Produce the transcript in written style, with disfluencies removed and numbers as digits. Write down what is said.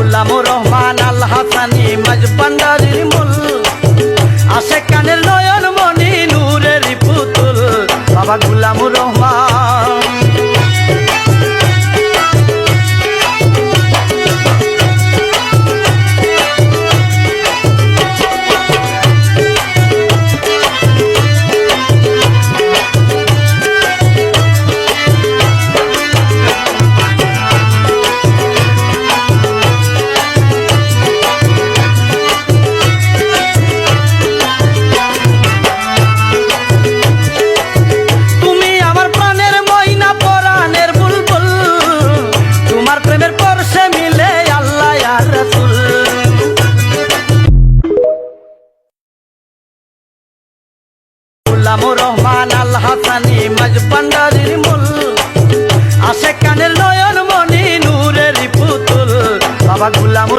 গুলামুর রহমান আল হাসানি মাঝবান্ডারির মূল আশেক কানের নয়ন মনি নূরের পুতুল বাবা গুলামুর রহমান। গুলামুর রহমান আল হাসানি মাঝবান্ডারির মূল আশেক কানের নয়ন মনি নূরের পুতুল বাবা গুলামুর